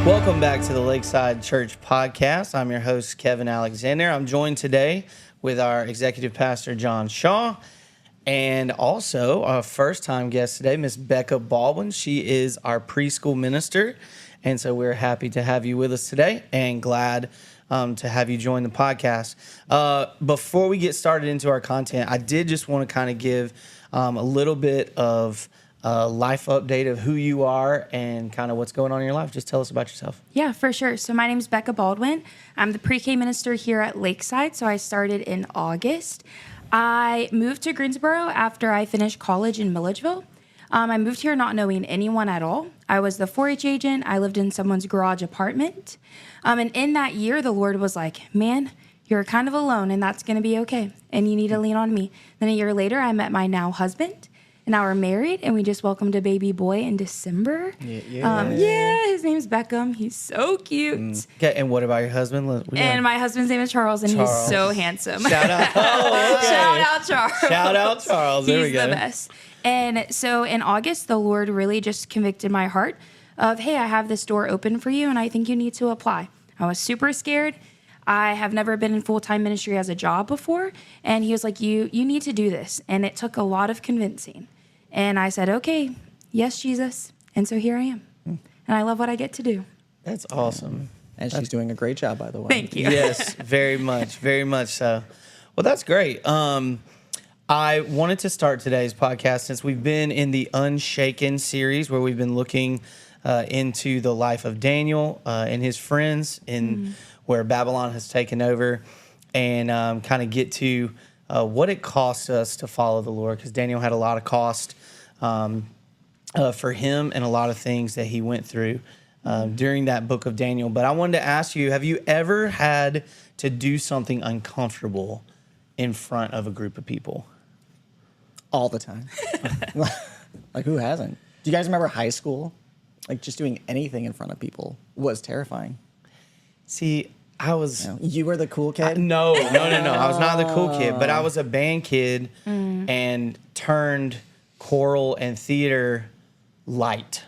Welcome back to the Lakeside Church Podcast. I'm your host, Kevin Alexander. I'm joined today with our executive pastor, John Shaw, and also our first-time guest today, Miss Becca Baldwin. She is our preschool minister, and so we're happy to have you with us today and glad to have you join the podcast. Before we get started into our content, I did just want to kind of give a little bit of life update of who you are and kind of what's going on in your life. Just tell us about yourself. Yeah, for sure. So my name is Becca Baldwin. I'm the pre-K minister here at Lakeside. So I started in August. I moved to Greensboro after I finished college in Milledgeville. I moved here not knowing anyone at all. I was the 4-H agent. I lived in someone's garage apartment. And in that year, the Lord was like, man, you're kind of alone and that's going to be okay. And you need to lean on me. Then a year later, I met my now husband. And now we're married, and we just welcomed a baby boy in December. His name's Beckham. He's so cute. Okay, and what about your husband? And my husband's name is Charles, and he's so handsome. Shout out. Oh, okay. Shout out, Charles. Shout out, Charles. There we go. He's the best. And so in August, the Lord really just convicted my heart of, hey, I have this door open for you, and I think you need to apply. I was super scared. I have never been in full-time ministry as a job before. And he was like, you need to do this. And it took a lot of convincing. And I said, okay, yes, Jesus. And so here I am. And I love what I get to do. That's awesome. And she's doing a great job, by the way. Thank you. Yes, very much so. Well, that's great. I wanted to start today's podcast since we've been in the UNSHAKEN series where we've been looking into the life of Daniel and his friends in where Babylon has taken over and kind of get to what it cost us to follow the Lord, because Daniel had a lot of cost for him and a lot of things that he went through during that book of Daniel. But I wanted to ask you, have you ever had to do something uncomfortable in front of a group of people? All the time. Like, who hasn't? Do you guys remember high school? Like, just doing anything in front of people was terrifying. See, I was... You were the cool kid? No. I was not the cool kid, but I was a band kid and turned choral and theater light.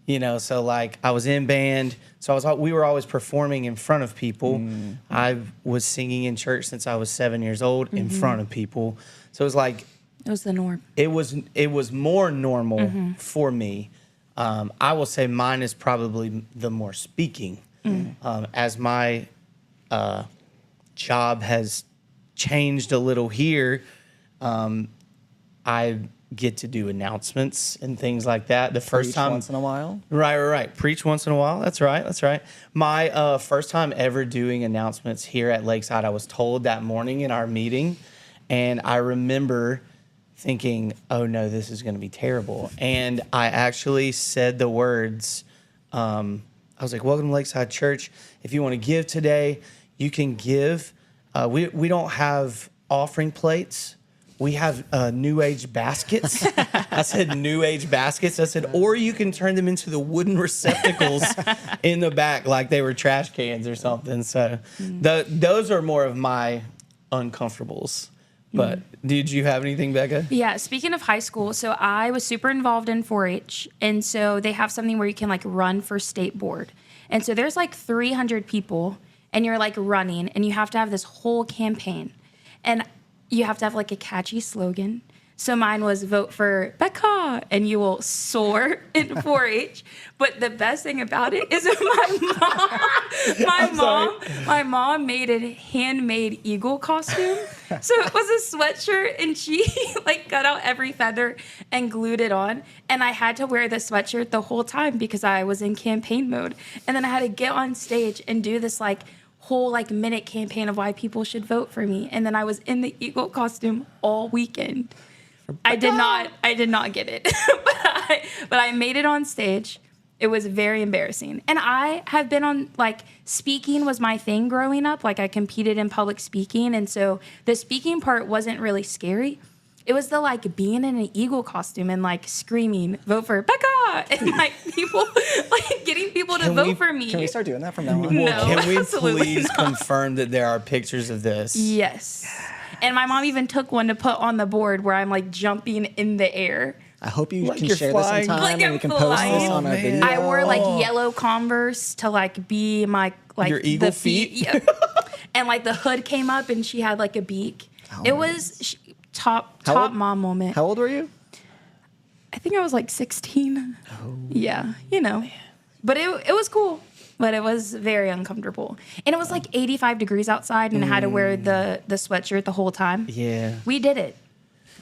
You know, so like I was in band, so we were always performing in front of people. I was singing in church since I was 7 years old in front of people. So it was like... It was the norm. It was more normal for me. I will say mine is probably the more speaking. As my job has changed a little here, I get to do announcements and things like that. The first time, once in a while. Right. Preach once in a while. That's right. My first time ever doing announcements here at Lakeside, I was told that morning in our meeting, and I remember thinking, oh no, this is going to be terrible. And I actually said the words, I was like, welcome to Lakeside Church. If you want to give today, you can give. We don't have offering plates. We have New Age baskets. I said New Age baskets. I said, or you can turn them into the wooden receptacles in the back like they were trash cans or something. So those are more of my uncomfortables. But did you have anything, Becca? Yeah, speaking of high school, so I was super involved in 4-H, and so they have something where you can like run for state board. And so there's like 300 people, and you're like running, and you have to have this whole campaign. And you have to have like a catchy slogan. So mine was vote for Becca and you will soar in 4-H. But the best thing about it is my mom made a handmade eagle costume. So it was a sweatshirt and she like cut out every feather and glued it on. And I had to wear the sweatshirt the whole time because I was in campaign mode. And then I had to get on stage and do this like whole like minute campaign of why people should vote for me. And then I was in the eagle costume all weekend. I did not get it, but I made it on stage. It was very embarrassing. And I have been on, like, speaking was my thing growing up. Like, I competed in public speaking. And so the speaking part wasn't really scary. It was the, like, being in an eagle costume and, like, screaming, vote for Becca! And, like, people, like, getting people to vote for me. Can we start doing that from now on? No, can we absolutely please not. confirm that there are pictures of this? Yes. And my mom even took one to put on the board where I'm, like, jumping in the air. I hope you Like can you're share flying. this in time Like and I'm we can post this flying. on our Oh, man. video. I wore like yellow Converse to like be my like Your eagle the feet. feet? Yep. And like the hood came up and she had like a beak. Oh, It my was top How old- mom moment. How old were you? I think I was like 16. Oh. Yeah, you know. But it was cool. But it was very uncomfortable. And it was like 85 degrees outside and I had to wear the sweatshirt the whole time. Yeah. We did it.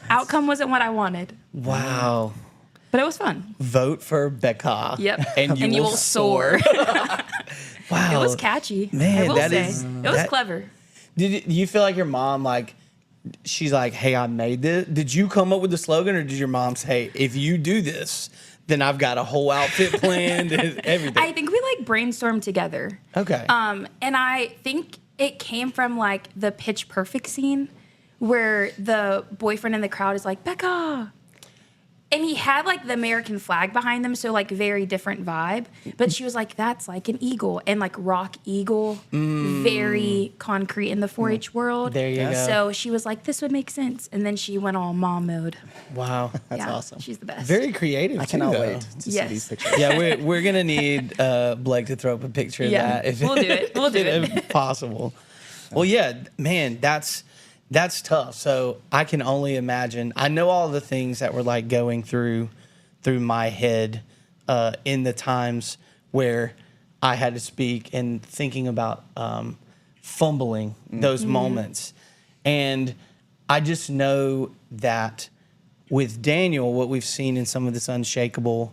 Outcome wasn't what I wanted, Wow. but it was fun. Vote for Becca. Yep. And you will soar. Wow. It was catchy. Man, I will that say. is- It was that- clever. Did you feel like your mom, like, she's like, hey, I made this? Did you come up with the slogan, or did your mom say, if you do this, then I've got a whole outfit planned and everything? I think we like brainstormed together. Okay. And I think it came from like the Pitch Perfect scene where the boyfriend in the crowd is like, Becca. And he had like the American flag behind them, so like very different vibe. But she was like, that's like an eagle, and like rock eagle, very concrete in the 4-H world. There you go. So she was like, this would make sense. And then she went all mom mode. Wow. That's awesome. She's the best. Very creative. I cannot too, though. wait to Yes. see these pictures. Yeah, we're gonna need Blake to throw up a picture of Yeah, that we'll do it. We'll do it. if possible. Well, yeah, man, that's tough. So I can only imagine. I know all the things that were like going through my head in the times where I had to speak and thinking about fumbling those moments. And I just know that with Daniel, what we've seen in some of this Unshakable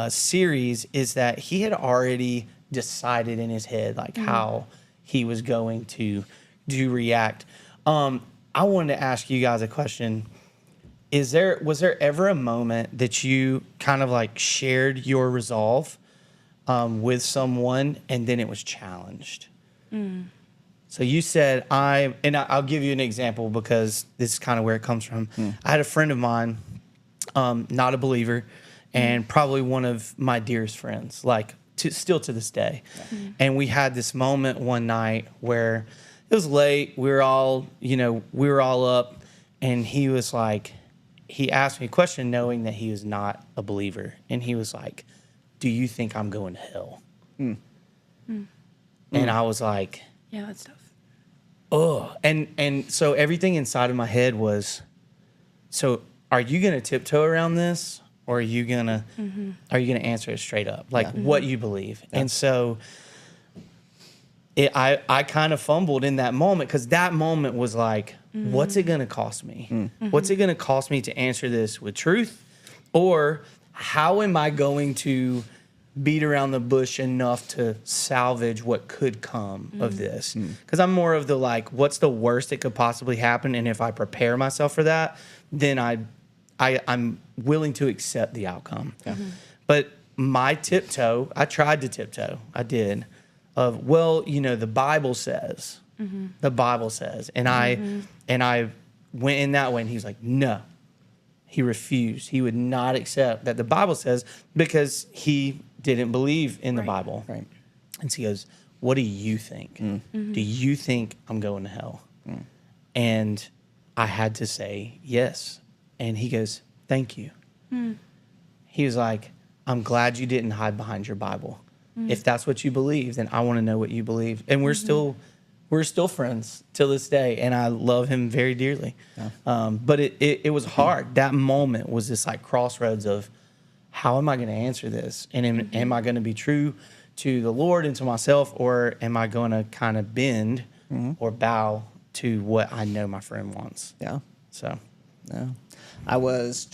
series is that he had already decided in his head like how he was going to react. I wanted to ask you guys a question. Was there ever a moment that you kind of like shared your resolve with someone and then it was challenged? So you said, I'll give you an example because this is kind of where it comes from. I had a friend of mine, not a believer, and probably one of my dearest friends, like still to this day. And we had this moment one night where it was late. We were all up, and he was like, he asked me a question knowing that he was not a believer. And he was like, do you think I'm going to hell? And I was like, Yeah, that's tough. oh. And so everything inside of my head was, so are you going to tiptoe around this? Or are you going to answer it straight up? Like what you believe. Yeah. And so I kind of fumbled in that moment because that moment was like, what's it going to cost me? What's it going to cost me to answer this with truth? Or how am I going to beat around the bush enough to salvage what could come of this? Because I'm more of the like, what's the worst that could possibly happen? And if I prepare myself for that, then I'm willing to accept the outcome. But my tiptoe, I tried to tiptoe. I did. Of, well, the Bible says. The Bible says. And I went in that way, and he was like, no. He refused. He would not accept that the Bible says because he didn't believe in the Bible. Right. And so he goes, what do you think? Do you think I'm going to hell? And I had to say yes. And he goes, thank you. He was like, I'm glad you didn't hide behind your Bible. If that's what you believe, then I want to know what you believe. And we're still friends till this day, and I love him very dearly. Yeah. But it was hard. That moment was this like crossroads of, how am I going to answer this? And am I going to be true to the Lord and to myself, or am I going to kind of bend or bow to what I know my friend wants? Yeah. So, No. I was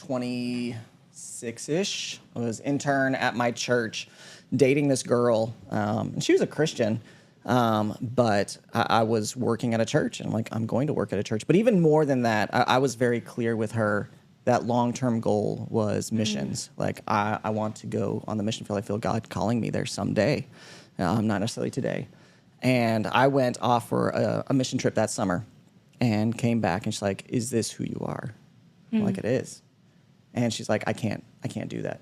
26-ish. I was intern at my church dating this girl. And she was a Christian, but I was working at a church. And I'm like, I'm going to work at a church. But even more than that, I was very clear with her that long-term goal was missions. Like, I want to go on the mission field. I feel God calling me there someday, not necessarily today. And I went off for a mission trip that summer and came back, and she's like, is this who you are? I'm like, it is. And she's like, I can't do that.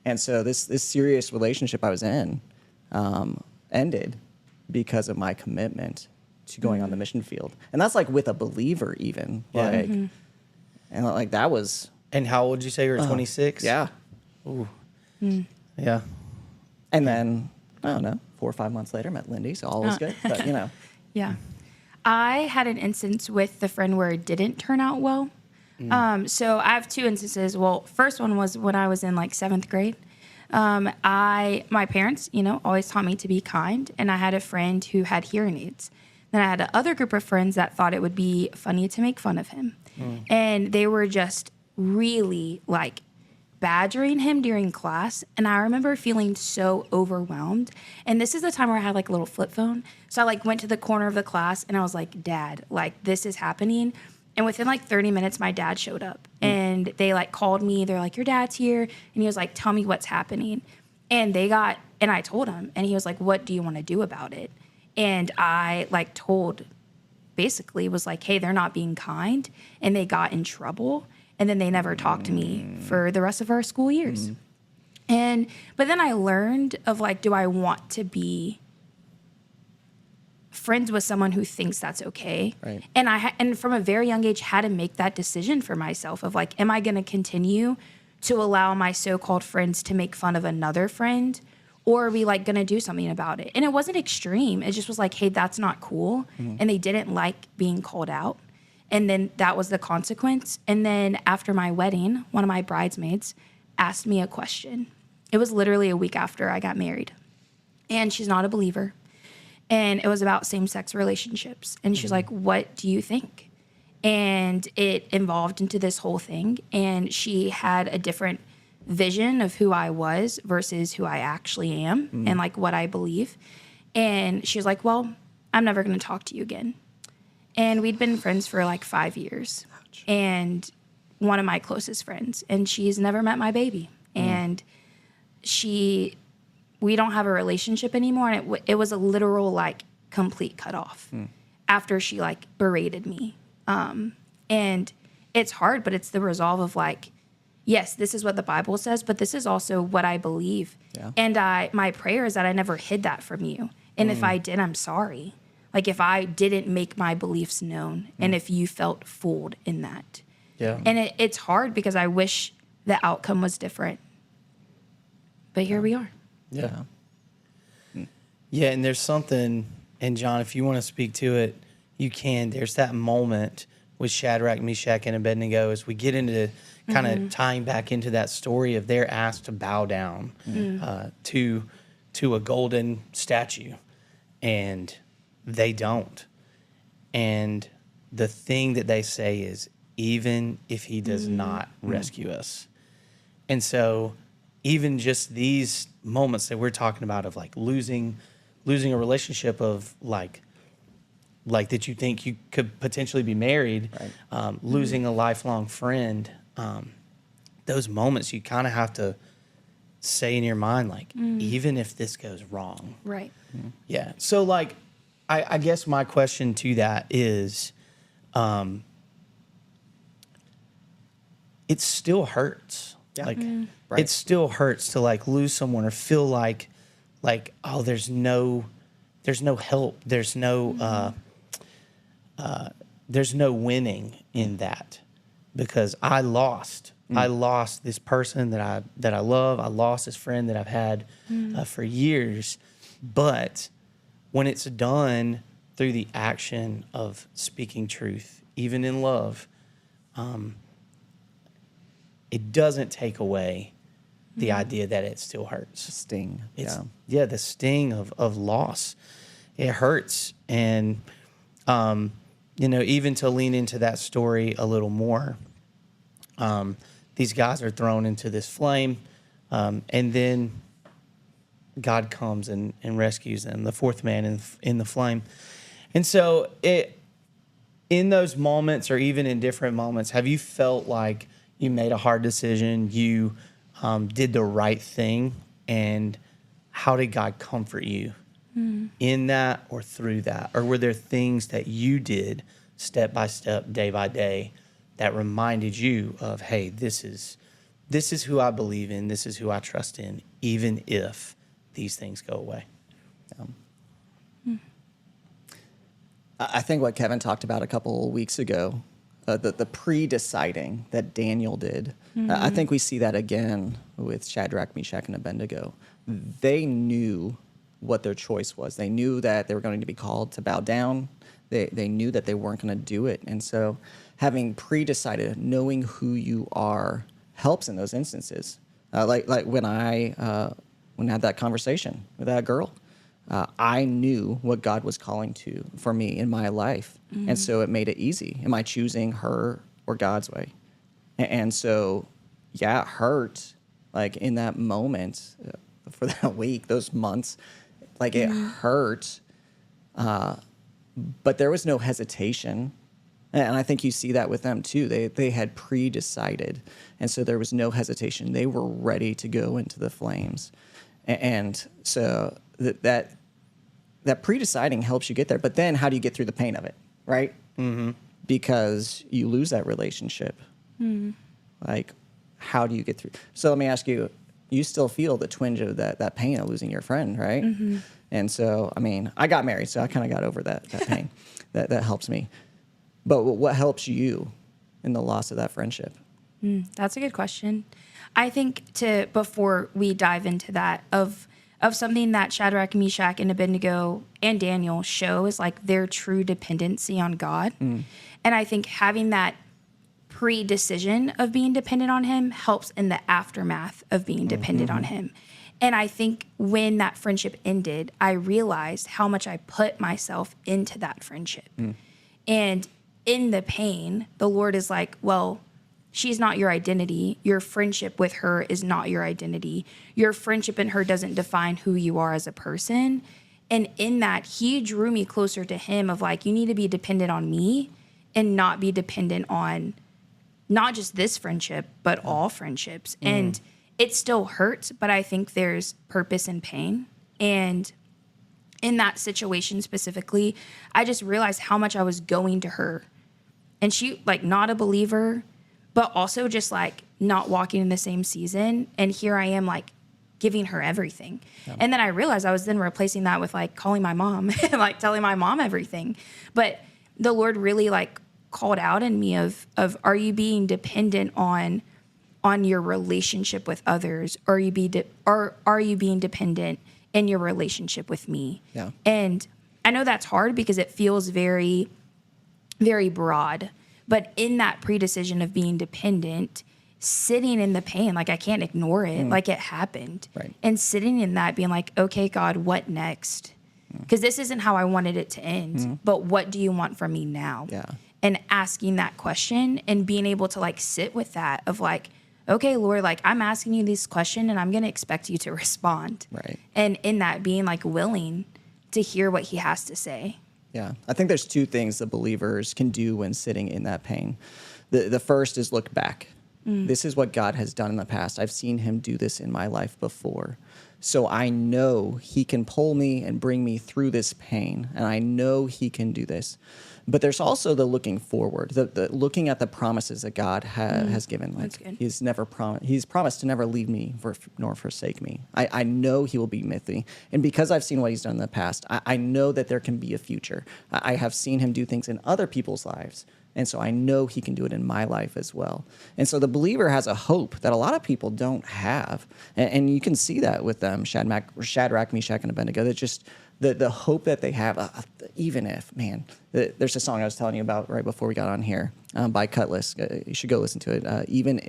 And so this serious relationship I was in ended because of my commitment to going on the mission field. And that's like with a believer even. Yeah. Like, and like that was And how old did you say you were? 26? Yeah. Ooh. Yeah. And then, I don't know, 4 or 5 months later, met Lindy, so all was good. But, you know. Yeah. I had an instance with the friend where it didn't turn out well. So I have 2 instances. Well, first one was when I was in like 7th grade. My parents, always taught me to be kind, and I had a friend who had hearing aids. Then I had another group of friends that thought it would be funny to make fun of him. And they were just really like badgering him during class. And I remember feeling so overwhelmed. And this is the time where I had like a little flip phone. So I like went to the corner of the class and I was like, Dad, like this is happening. And within like 30 minutes, my dad showed up and they like called me. They're like, your dad's here. And he was like, tell me what's happening. And I told him, and he was like, what do you want to do about it? And I like basically was like, hey, they're not being kind. And they got in trouble. And then they never talked to me for the rest of our school years. But then I learned of like, do I want to be friends with someone who thinks that's okay? Right. And from a very young age had to make that decision for myself of like, am I going to continue to allow my so-called friends to make fun of another friend, or are we like going to do something about it? And it wasn't extreme. It just was like, hey, that's not cool. And they didn't like being called out. And then that was the consequence. And then after my wedding, one of my bridesmaids asked me a question. It was literally a week after I got married. And she's not a believer. And it was about same-sex relationships. And she's like, what do you think? And it evolved into this whole thing. And she had a different vision of who I was versus who I actually am and like what I believe. And she was like, well, I'm never going to talk to you again. And we'd been friends for like 5 years. Ouch. And one of my closest friends. And she's never met my baby. And we don't have a relationship anymore. And it was a literal like complete cutoff after she like berated me. And it's hard, but it's the resolve of like, yes, this is what the Bible says, but this is also what I believe. Yeah. And my prayer is that I never hid that from you. And if I did, I'm sorry. Like if I didn't make my beliefs known and if you felt fooled in that. Yeah. And it's hard because I wish the outcome was different. But here we are. Yeah. Yeah, and there's something, and John, if you want to speak to it, you can. There's that moment with Shadrach, Meshach, and Abednego as we get into kind of tying back into that story of they're asked to bow down to a golden statue, and they don't. And the thing that they say is, even if he does not rescue us. And so even just these moments that we're talking about of like losing a relationship of like that you think you could potentially be married, right. Losing a lifelong friend, those moments you kind of have to say in your mind, like, even if this goes wrong. Right. Yeah. So like, I guess my question to that is, it still hurts. Yeah. Like, right. It still hurts to like lose someone or feel like, oh, there's no help. There's no winning in that, because I lost this person that I love. I lost this friend that I've had for years. But when it's done through the action of speaking truth, even in love, it doesn't take away the idea that it still hurts. The sting. The sting of loss. It hurts. And, even to lean into that story a little more, these guys are thrown into this flame, and then God comes and rescues them, the fourth man in the flame. And so in those moments, or even in different moments, have you felt like you made a hard decision, you did the right thing, and how did God comfort you in that or through that? Or were there things that you did step by step, day by day, that reminded you of, hey, this is who I believe in, this is who I trust in, even if these things go away? I think what Kevin talked about a couple weeks ago the pre-deciding that Daniel did. I think we see that again with Shadrach, Meshach, and Abednego. They knew what their choice was. They knew that they were going to be called to bow down. They knew that they weren't going to do it. And so having pre-decided, knowing who you are, helps in those instances. Like when I had that conversation with that girl, I knew what God was calling for me in my life. And so it made it easy. Am I choosing her or God's way? And so, yeah, it hurt, like in that moment, for that week, those months, like it hurt. But there was no hesitation. And I think you see that with them too. They had pre-decided. And so there was no hesitation. They were ready to go into the flames. And so that pre-deciding helps you get there. But then how do you get through the pain of it, right? Mm-hmm. Because you lose that relationship. Like, how do you get through? So let me ask you, you still feel the twinge of that pain of losing your friend, right? Mm-hmm. And so, I mean, I got married, so I kind of got over that pain. that helps me. But what helps you in the loss of that friendship? That's a good question. I think before we dive into that, of something that Shadrach, Meshach, and Abednego and Daniel show is like their true dependency on God. And I think having that pre-decision of being dependent on him helps in the aftermath of being dependent on him. And I think when that friendship ended, I realized how much I put myself into that friendship. And in the pain, the Lord is like, well, she's not your identity. Your friendship with her is not your identity. Your friendship in her doesn't define who you are as a person. And in that, he drew me closer to him of like, you need to be dependent on me and not be dependent on not just this friendship, but all friendships. And it still hurts, but I think there's purpose in pain. And in that situation specifically, I just realized how much I was going to her. And she, like, not a believer, but also just, like, not walking in the same season. And here I am, like, giving her everything. Yeah. And then I realized I was then replacing that with, like, calling my mom and, like, telling my mom everything. But the Lord really, like, called out in me of are you being dependent on your relationship with others, or are you being dependent in your relationship with me? Yeah. And I know that's hard because it feels very, very broad, but in that pre-decision of being dependent, sitting in the pain, like I can't ignore it, like it happened. Right. And sitting in that being like, okay, God, what next? Because this isn't how I wanted it to end, but what do you want from me now? Yeah. And asking that question and being able to like sit with that of like, okay, Lord, like I'm asking you this question and I'm going to expect you to respond. Right. And in that being like willing to hear what he has to say. Yeah. I think there's two things that believers can do when sitting in that pain. The first is look back. This is what God has done in the past. I've seen him do this in my life before. So I know he can pull me and bring me through this pain. And I know he can do this. But there's also the looking forward, the looking at the promises that God has given. Like He's promised to never leave me nor forsake me. I know he will be with me. And because I've seen what he's done in the past, I know that there can be a future. I have seen him do things in other people's lives. And so I know he can do it in my life as well. And so the believer has a hope that a lot of people don't have. And you can see that with them, Shadrach, Meshach, and Abednego. That just the hope that they have, even if, man, there's a song I was telling you about right before we got on here by Cutlass. You should go listen to it. Even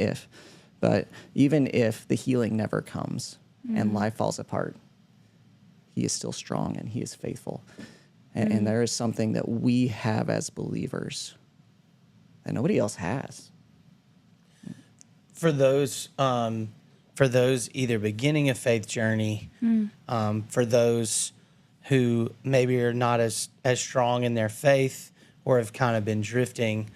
if the healing never comes and life falls apart, he is still strong and he is faithful. And there is something that we have as believers that nobody else has. For those either beginning a faith journey, for those who maybe are not as strong in their faith or have kind of been drifting,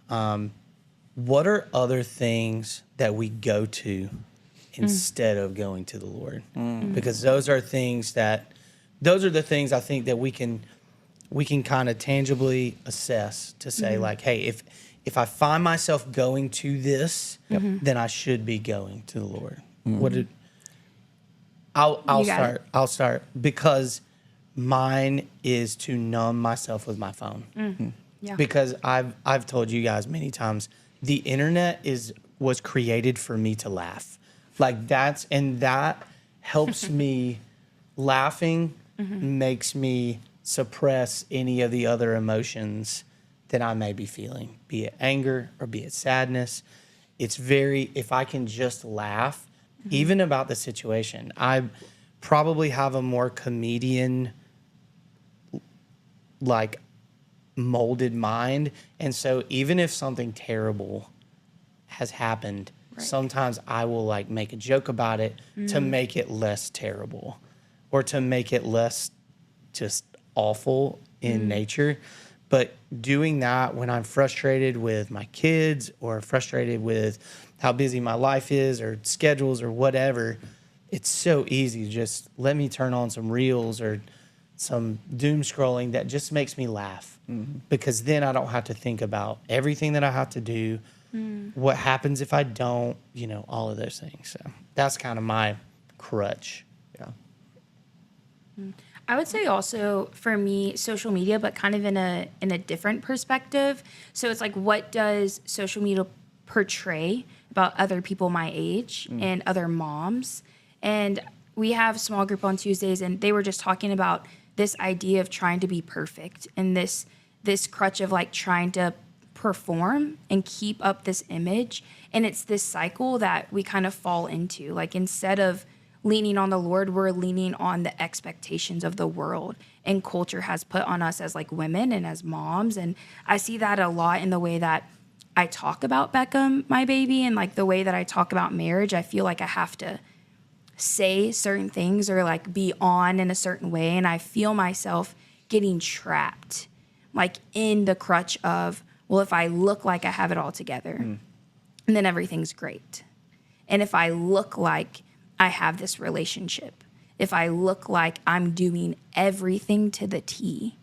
what are other things that we go to instead of going to the Lord? Because those are the things I think that we can kind of tangibly assess to say like, hey, if I find myself going to this, then I should be going to the Lord. I'll start because mine is to numb myself with my phone. Yeah. Because I've told you guys many times, the internet was created for me to laugh. Like that helps me. Laughing makes me suppress any of the other emotions that I may be feeling, be it anger or be it sadness. If I can just laugh, even about the situation, I probably have a more comedian like molded mind. And so even if something terrible has happened, sometimes I will like make a joke about it to make it less terrible or to make it less just awful in nature. But doing that when I'm frustrated with my kids or frustrated with how busy my life is or schedules or whatever, it's so easy to just let me turn on some reels or some doom scrolling that just makes me laugh. Because then I don't have to think about everything that I have to do, what happens if I don't, all of those things. So that's kind of my crutch. Yeah. I would say also for me, social media, but kind of in a different perspective. So it's like, what does social media portray about other people my age and other moms? And we have a small group on Tuesdays, and they were just talking about this idea of trying to be perfect and this crutch of like trying to perform and keep up this image. And it's this cycle that we kind of fall into. Like instead of leaning on the Lord, we're leaning on the expectations of the world and culture has put on us as like women and as moms. And I see that a lot in the way that I talk about Beckham, my baby, and like the way that I talk about marriage. I feel like I have to say certain things or like be on in a certain way. And I feel myself getting trapped, like in the crutch of, well, if I look like I have it all together, then everything's great. And if I look like I have this relationship, if I look like I'm doing everything to the T,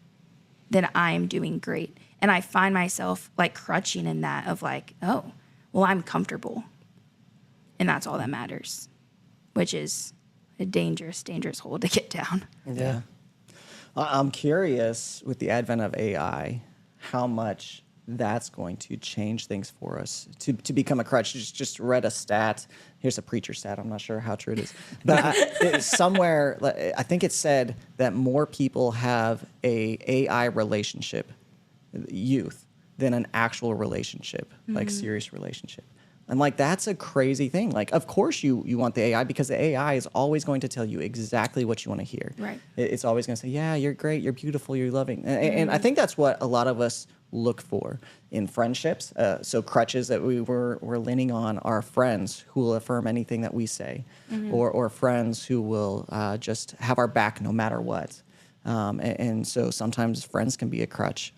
then I am doing great. And I find myself like crutching in that of like, oh, well, I'm comfortable. And that's all that matters, which is a dangerous, dangerous hole to get down. Yeah. I'm curious with the advent of AI, how much that's going to change things for us to become a crutch. Just read a stat. Here's a preacher stat. I'm not sure how true it is, but somewhere I think it said that more people have a AI relationship, youth, than an actual relationship, like serious relationship. And like that's a crazy thing. Like, of course you want the AI because the AI is always going to tell you exactly what you want to hear. Right. It's always going to say, yeah, you're great, you're beautiful, you're loving. And I think that's what a lot of us look for in friendships. So crutches that we're leaning on are friends who will affirm anything that we say, or friends who will just have our back no matter what. And so sometimes friends can be a crutch.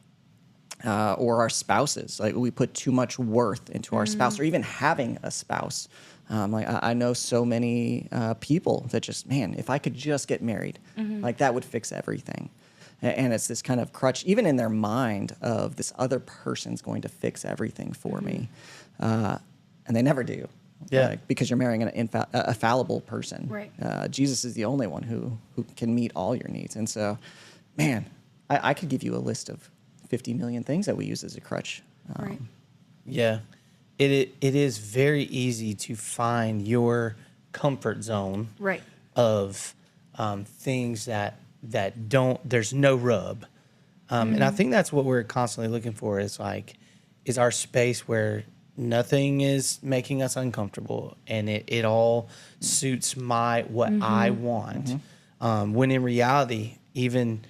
Or our spouses, like we put too much worth into our spouse, or even having a spouse. Like I know so many people that just, man, if I could just get married, like that would fix everything. And it's this kind of crutch, even in their mind, of this other person's going to fix everything for me, and they never do. Yeah, because you're marrying a fallible person. Right. Jesus is the only one who can meet all your needs, and so, man, I could give you a list of 50 million things that we use as a crutch. Right. Yeah. It is very easy to find your comfort zone Right. of things that there's no rub. And I think that's what we're constantly looking for is our space where nothing is making us uncomfortable and it all suits what I want. When in reality, even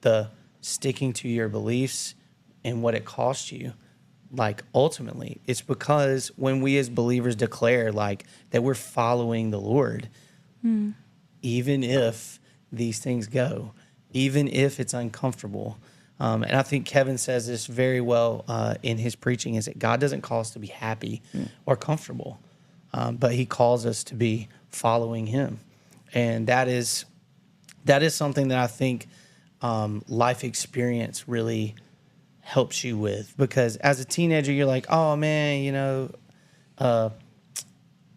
the sticking to your beliefs and what it costs you, like ultimately it's because when we as believers declare like that we're following the Lord, even if these things go, even if it's uncomfortable. And I think Kevin says this very well in his preaching is that God doesn't call us to be happy or comfortable, but he calls us to be following him. And that is something that I think life experience really helps you with, because as a teenager, you're like, oh man,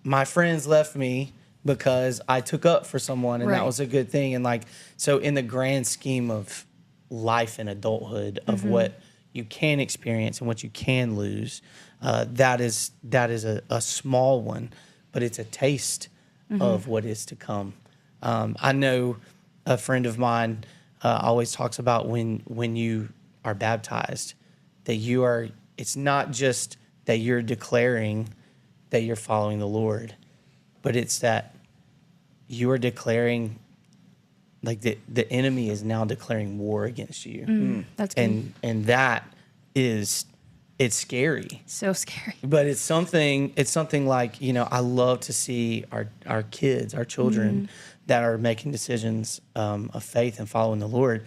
my friends left me because I took up for someone and that was a good thing. And like, so in the grand scheme of life and adulthood of what you can experience and what you can lose, that is a small one, but it's a taste of what is to come. I know a friend of mine always talks about when you are baptized, that it's not just that you're declaring that you're following the Lord, but it's that you are declaring, like the enemy is now declaring war against you. That's good. And that is, it's scary. So scary. But it's something like, I love to see our kids, our children that are making decisions of faith and following the Lord.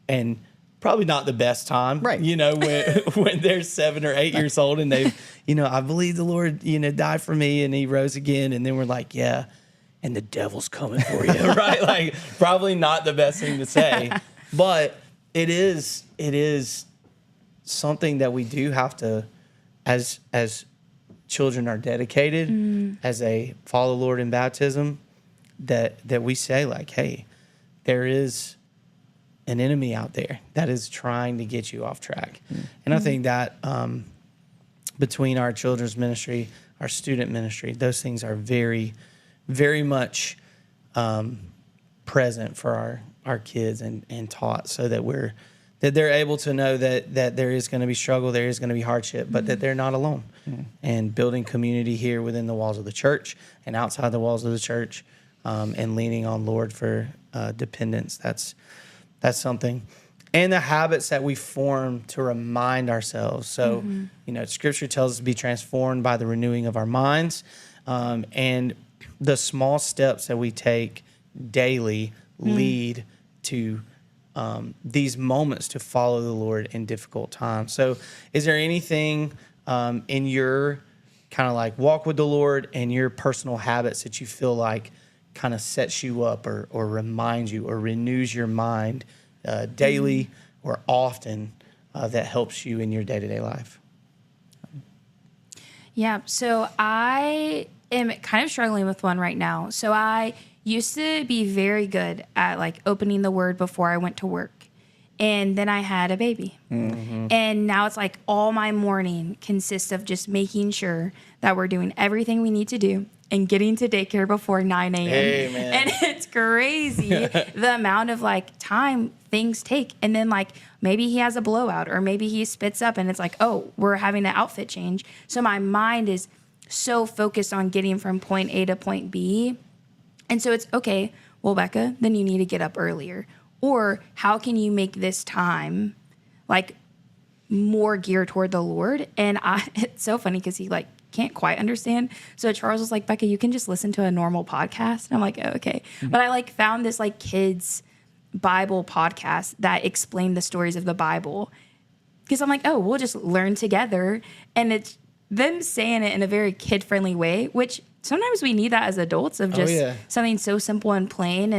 And probably not the best time, right? When they're 7 or 8 years old and they've, I believe the Lord, died for me and he rose again. And then we're like, yeah, and the devil's coming for you, right? Like, probably not the best thing to say, but it is something that we do have to, as children are dedicated, as they follow the Lord in baptism, that we say, like, hey, there is an enemy out there that is trying to get you off track. And I think that between our children's ministry, our student ministry, those things are very, very much present for our kids and taught, so that they're able to know that there is going to be struggle, there is going to be hardship, but that they're not alone. And building community here within the walls of the church and outside the walls of the church, and leaning on Lord for dependence. That's something. And the habits that we form to remind ourselves. So, Scripture tells us to be transformed by the renewing of our minds. And the small steps that we take daily lead to these moments to follow the Lord in difficult times. So is there anything in your kind of like walk with the Lord and your personal habits that you feel like kind of sets you up or reminds you or renews your mind daily or often that helps you in your day-to-day life? Yeah, so I am kind of struggling with one right now. So I used to be very good at like opening the word before I went to work. And then I had a baby. And now it's like all my morning consists of just making sure that we're doing everything we need to do and getting to daycare before 9 a.m. Amen. And it's crazy the amount of like time things take. And then like maybe he has a blowout or maybe he spits up and it's like, oh, we're having an outfit change. So my mind is so focused on getting from point A to point B. And so it's okay, well, Becca, then you need to get up earlier. Or how can you make this time like more geared toward the Lord? And it's so funny because he like can't quite understand. So Charles was like, Becca, you can just listen to a normal podcast. And I'm like, oh, okay. But I like found this like kids Bible podcast that explained the stories of the Bible. Because I'm like, oh, we'll just learn together. And it's them saying it in a very kid-friendly way, which sometimes we need that as adults of just something so simple and plain.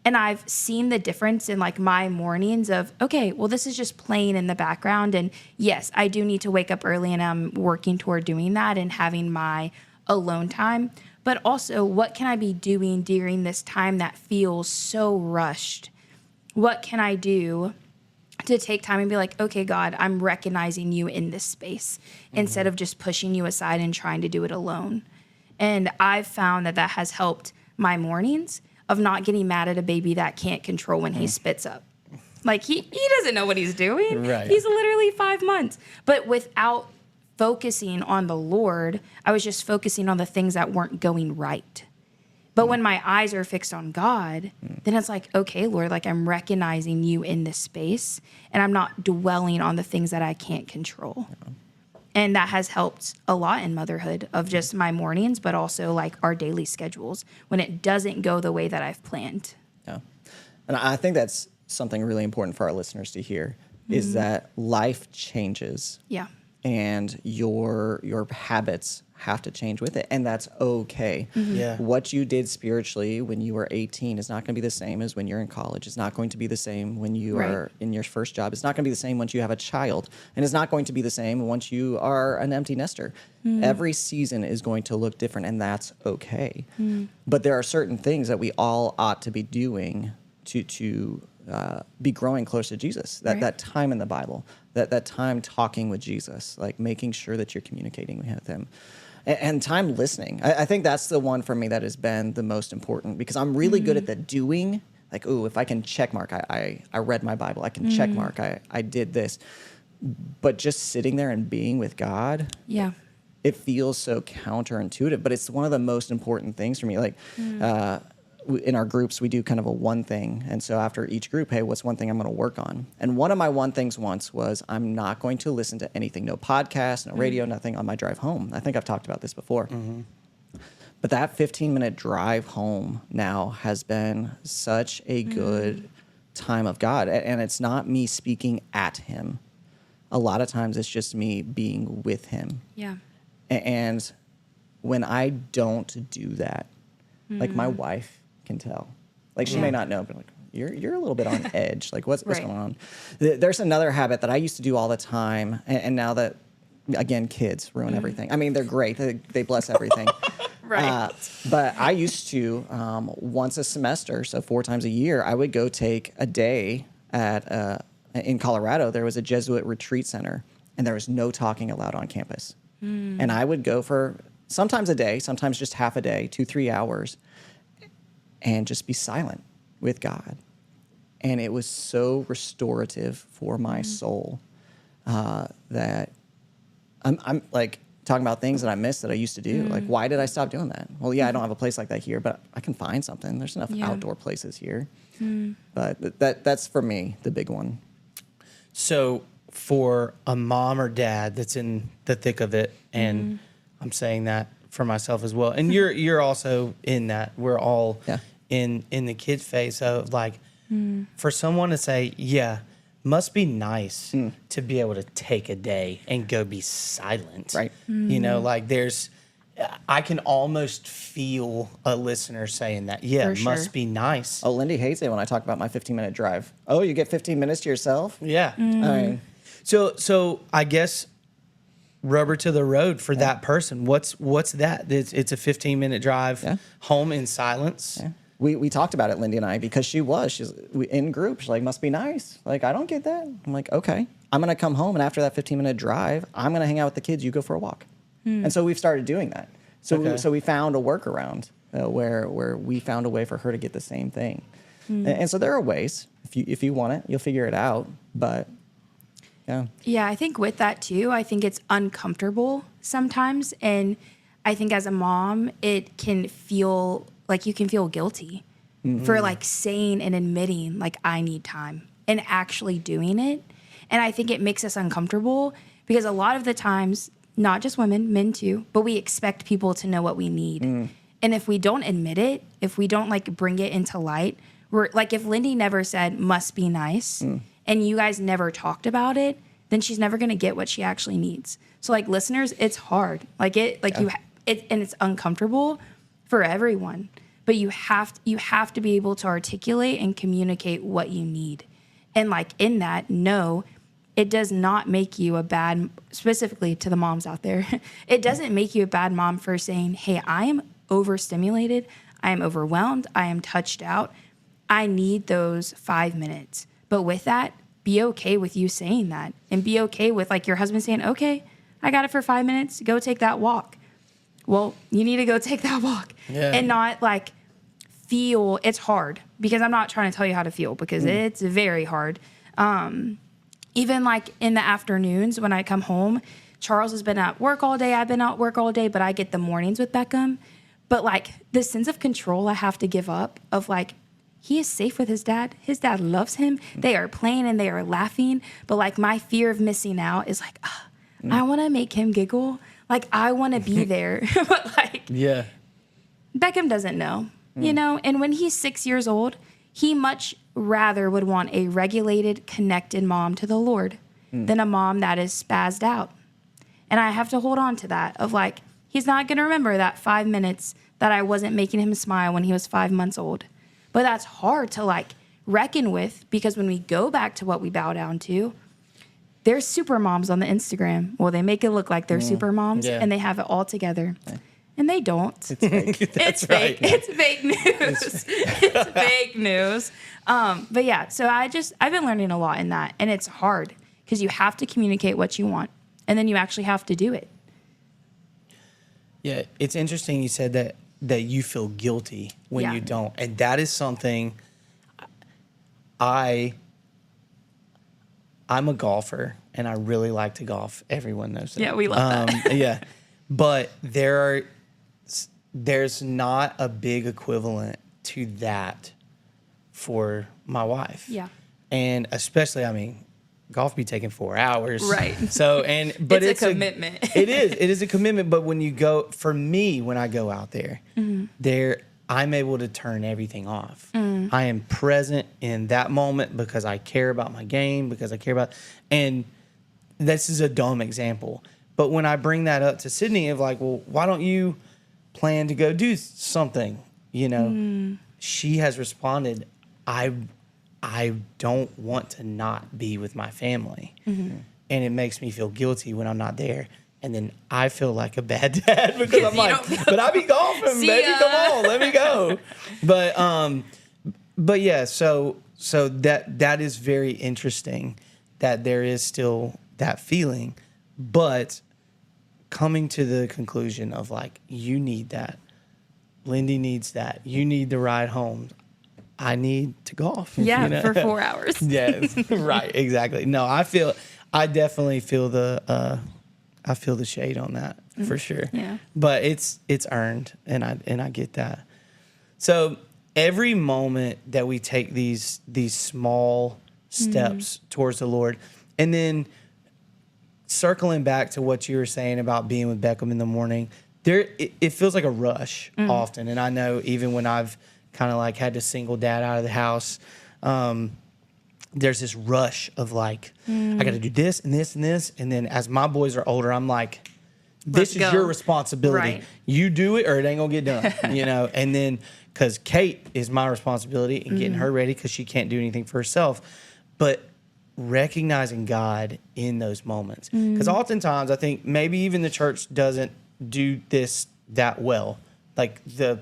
And I've seen the difference in like my mornings of, okay, well, this is just playing in the background. And yes, I do need to wake up early and I'm working toward doing that and having my alone time. But also, what can I be doing during this time that feels so rushed? What can I do to take time and be like, okay, God, I'm recognizing you in this space instead of just pushing you aside and trying to do it alone. And I've found that has helped my mornings of not getting mad at a baby that can't control when he spits up. Like, he doesn't know what he's doing. Right. He's literally 5 months. But without focusing on the Lord, I was just focusing on the things that weren't going right. But when my eyes are fixed on God, then it's like, okay, Lord, like I'm recognizing you in this space and I'm not dwelling on the things that I can't control. Yeah. And that has helped a lot in motherhood of just my mornings, but also like our daily schedules when it doesn't go the way that I've planned. Yeah. And I think that's something really important for our listeners to hear is that life changes. Yeah. And your habits have to change with it, and that's okay. Yeah. What you did spiritually when you were 18 is not going to be the same as when you're in college. It's not going to be the same when you are in your first job. It's not going to be the same once you have a child, and it's not going to be the same once you are an empty nester. Every season is going to look different, and that's okay. But there are certain things that we all ought to be doing to be growing closer to Jesus. That time in the Bible, that time talking with Jesus, like making sure that you're communicating with him. And time listening. I think that's the one for me that has been the most important, because I'm really good at the doing. Like, ooh, if I can check mark, I read my Bible. I can check mark, I did this. But just sitting there and being with God, it feels so counterintuitive. But it's one of the most important things for me. Like, in our groups, we do kind of a one thing. And so after each group, hey, what's one thing I'm going to work on? And one of my one things once was, I'm not going to listen to anything, no podcast, no radio, nothing on my drive home. I think I've talked about this before. But that 15-minute drive home now has been such a good time of God. And it's not me speaking at him. A lot of times it's just me being with him. Yeah. And when I don't do that, like my wife can tell. Like she may not know, but like, you're a little bit on edge. Like what's going on? There's another habit that I used to do all the time. And now that, again, kids ruin everything. I mean, they're great. They bless everything. But I used to, once a semester, so 4 times a year, I would go take a day in Colorado. There was a Jesuit retreat center, and there was no talking allowed on campus. And I would go for sometimes a day, sometimes just half a day, 2-3 hours, and just be silent with God. And it was so restorative for my soul that I'm like talking about things that I missed that I used to do. Like, why did I stop doing that? Well, I don't have a place like that here, but I can find something. There's enough outdoor places here. But that's for me the big one. So for a mom or dad that's in the thick of it, and I'm saying that for myself as well, and you're also in that. We're all in the kid phase of like, for someone to say, must be nice to be able to take a day and go be silent. Right. You know, like I can almost feel a listener saying that. Yeah, must be nice. Oh, Lindy hates it when I talk about my 15-minute drive. Oh, you get 15 minutes to yourself? Yeah. I mean, so I guess rubber to the road for that person. What's that? It's a 15-minute drive home in silence. Yeah. We talked about it, Lindy and I, because she's in group. She's like, must be nice. Like, I don't get that. I'm like, okay. I'm going to come home, and after that 15-minute drive, I'm going to hang out with the kids. You go for a walk. And so we've started doing that. So we found a workaround where we found a way for her to get the same thing. And so there are ways. If you want it, you'll figure it out. But, Yeah, I think with that, too, I think it's uncomfortable sometimes. And I think as a mom, it can feel like you can feel guilty for like saying and admitting like I need time and actually doing it. And I think it makes us uncomfortable because a lot of the times, not just women, men too, but we expect people to know what we need. And if we don't admit it, if we don't like bring it into light, we're like, if Lindy never said must be nice and you guys never talked about it, then she's never going to get what she actually needs. So like listeners, it's hard. Like and it's uncomfortable for everyone, but you have to be able to articulate and communicate what you need. And like in that, no, it does not make you a bad, specifically to the moms out there, it doesn't make you a bad mom for saying, hey, I am overstimulated, I am overwhelmed, I am touched out, I need those 5 minutes. But with that, be okay with you saying that and be okay with like your husband saying, okay, I got it for 5 minutes, go take that walk. Well, you need to go take that walk and not like feel. It's hard because I'm not trying to tell you how to feel because it's very hard. Even like in the afternoons when I come home, Charles has been at work all day. I've been at work all day, but I get the mornings with Beckham. But like the sense of control I have to give up of like, he is safe with his dad. His dad loves him. They are playing and they are laughing. But like my fear of missing out is like, I want to make him giggle. Like I want to be there. But like, Beckham doesn't know, you know? And when he's 6 years old, he much rather would want a regulated, connected mom to the Lord than a mom that is spazzed out. And I have to hold on to that of like, he's not going to remember that 5 minutes that I wasn't making him smile when he was 5 months old. But that's hard to like reckon with because when we go back to what we bow down to, there's super moms on the Instagram. Well, they make it look like they're super moms and they have it all together. And they don't. It's fake. That's It's right. fake. It's fake news. It's fake news. But yeah, so I've been learning a lot in that. And it's hard because you have to communicate what you want. And then you actually have to do it. Yeah, it's interesting you said that you feel guilty when you don't. And that is something I'm a golfer and I really like to golf. Everyone knows that. Yeah, we love that. Yeah. But there's not a big equivalent to that for my wife. Yeah. And especially, I mean, golf be taking 4 hours. Right. So, but it's a commitment. It is a commitment. But when you go, for me, when I go out there, I'm able to turn everything off. I am present in that moment because I care about my game, because I care about, and this is a dumb example. But when I bring that up to Sydney of like, well, why don't you plan to go do something? You know, she has responded, I don't want to not be with my family. And it makes me feel guilty when I'm not there. And then I feel like a bad dad because I'm like, but I be golfing, baby, come on, let me go. But yeah, so that is very interesting that there is still that feeling, but coming to the conclusion of like, you need that. Lindy needs that. You need the ride home. I need to golf. Yeah, you know? for 4 hours. Yes, right, exactly. No, I definitely feel the shade on that for sure. Yeah. But it's earned, and I get that. So every moment that we take these small steps towards the Lord, and then circling back to what you were saying about being with Beckham in the morning, it feels like a rush often. And I know even when I've kind of like had to single dad out of the house, there's this rush of like, I got to do this and this and this. And then as my boys are older, I'm like, this is your responsibility. Right. You do it or it ain't gonna get done, you know? And then, cause Kate is my responsibility in getting her ready cause she can't do anything for herself. But recognizing God in those moments. Because oftentimes I think maybe even the church doesn't do this that well. Like the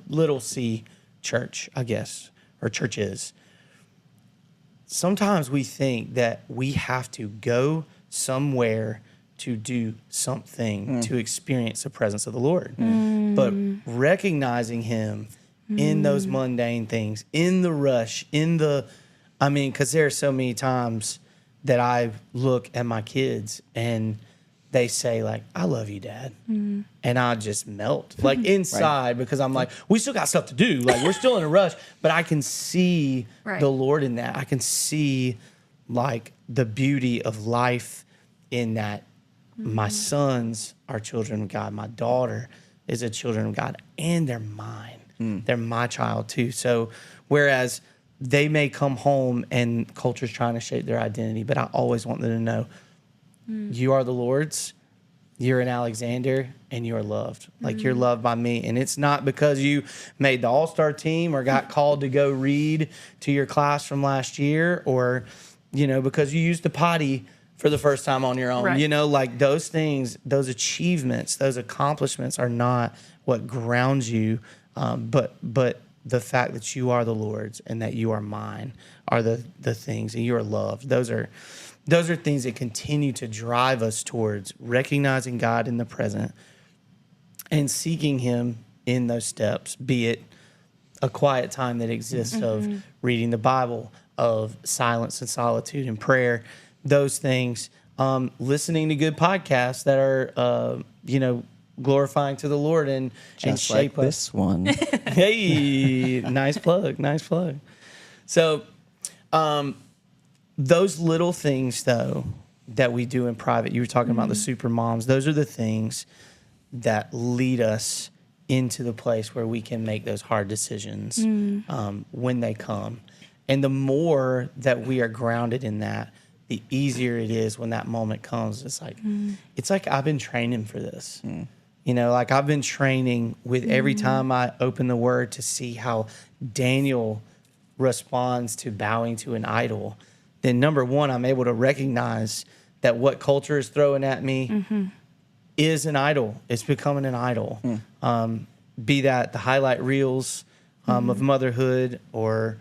little C church, I guess, or churches. Sometimes we think that we have to go somewhere to do something to experience the presence of the Lord. But recognizing Him in those mundane things, in the rush, because there are so many times that I look at my kids and they say like, I love you, Dad. And I just melt like inside because I'm like, we still got stuff to do. Like we're still in a rush, but I can see the Lord in that. I can see like the beauty of life in that. My sons are children of God. My daughter is a children of God, and they're mine. They're my child too. So whereas they may come home and culture's trying to shape their identity, but I always want them to know you are the Lord's, you're an Alexander, and you're loved. Like you're loved by me. And it's not because you made the all-star team or got called to go read to your class from last year or, because you used the potty for the first time on your own. Right. Like those things, those achievements, those accomplishments are not what grounds you, but the fact that you are the Lord's and that you are mine are the things, and you are loved. Those are things that continue to drive us towards recognizing God in the present and seeking Him in those steps, be it a quiet time that exists of reading the Bible, of silence and solitude and prayer, those things, listening to good podcasts that are, glorifying to the Lord and shape like us. This one. Hey, nice plug. So, those little things, though, that we do in private, you were talking about the super moms, those are the things that lead us into the place where we can make those hard decisions when they come. And the more that we are grounded in that, the easier it is when that moment comes. It's like I've been training for this. Like I've been training with every time I open the Word to see how Daniel responds to bowing to an idol. Then number one, I'm able to recognize that what culture is throwing at me is an idol. It's becoming an idol. Be that the highlight reels of motherhood or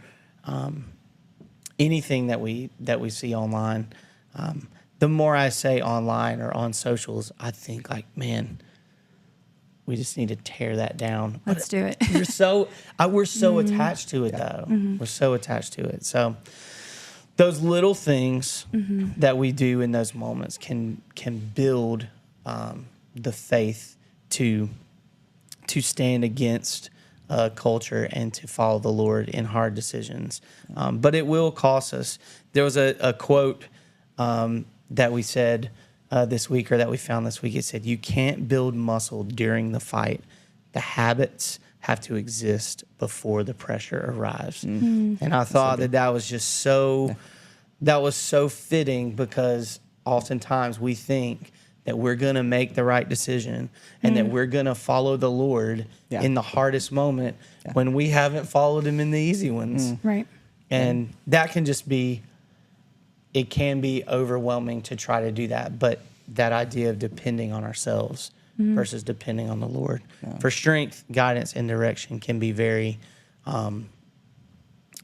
anything that we see online. The more I say online or on socials, I think like, man, we just need to tear that down. Let's do it. We're so attached to it, though. We're so attached to it. So those little things that we do in those moments can build the faith to stand against culture and to follow the Lord in hard decisions. But it will cost us. There was a quote that we said this week, or that we found this week. It said, "You can't build muscle during the fight. The habits have to exist before the pressure arrives." And I thought that was just that was so fitting, because oftentimes we think that we're going to make the right decision and that we're going to follow the Lord in the hardest moment when we haven't followed him in the easy ones. Right. And that can just be, it can be overwhelming to try to do that. But that idea of depending on ourselves versus depending on the Lord for strength, guidance, and direction can be very,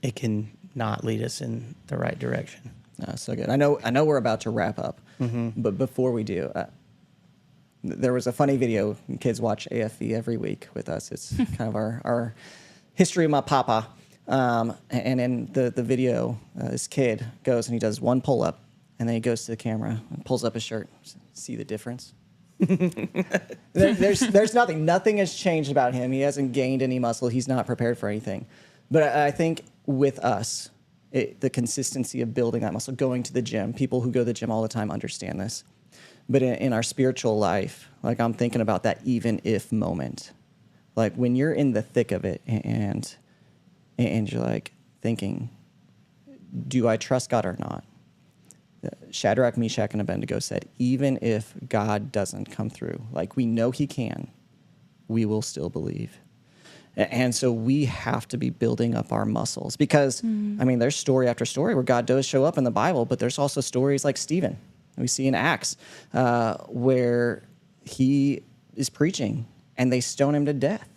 it can not lead us in the right direction. So good. I know we're about to wrap up, but before we do, there was a funny video. Kids watch AFV every week with us. It's kind of our history of my papa. And in the video, this kid goes and he does one pull up, and then he goes to the camera and pulls up his shirt. See the difference? There's nothing has changed about him. He hasn't gained any muscle. He's not prepared for anything. But I think with us, the consistency of building that muscle, going to the gym, people who go to the gym all the time understand this. But in our spiritual life, like, I'm thinking about that even if moment. Like, when you're in the thick of it and you're like thinking, do I trust God or not? Shadrach, Meshach, and Abednego said, even if God doesn't come through, like, we know he can, we will still believe. And so we have to be building up our muscles, because, I mean, there's story after story where God does show up in the Bible, but there's also stories like Stephen, we see in Acts, where he is preaching and they stone him to death.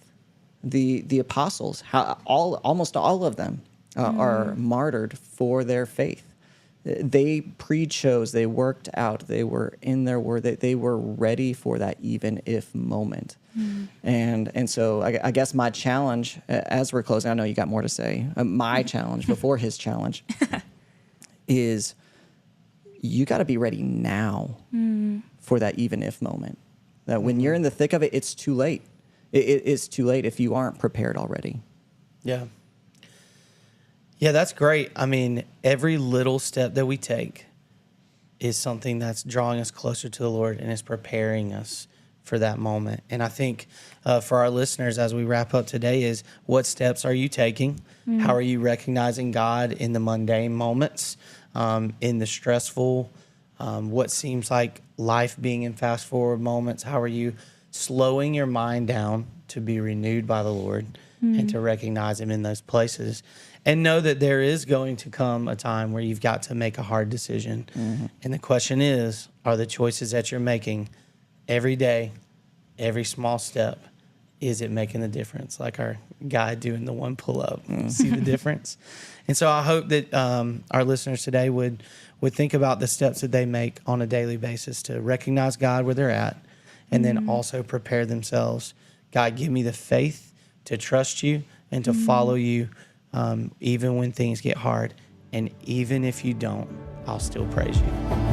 The apostles, almost all of them are martyred for their faith. They pre-chose, they worked out, they were in their word, they were ready for that even if moment. And so I guess my challenge, as we're closing, I know you got more to say, my challenge before his challenge is, you got to be ready now for that even if moment. That when you're in the thick of it, it's too late. It is too late if you aren't prepared already. Yeah. Yeah, that's great. I mean, every little step that we take is something that's drawing us closer to the Lord and is preparing us for that moment. And I think for our listeners, as we wrap up today, is what steps are you taking? How are you recognizing God in the mundane moments, in the stressful, what seems like life being in fast forward moments? How are you slowing your mind down to be renewed by the Lord and to recognize him in those places? And know that there is going to come a time where you've got to make a hard decision. And the question is, are the choices that you're making every day, every small step, is it making the difference? Like our guy doing the one pull-up. See the difference? And so I hope that our listeners today would think about the steps that they make on a daily basis to recognize God where they're at, and then also prepare themselves. God, give me the faith to trust you and to follow you, even when things get hard. And even if you don't, I'll still praise you.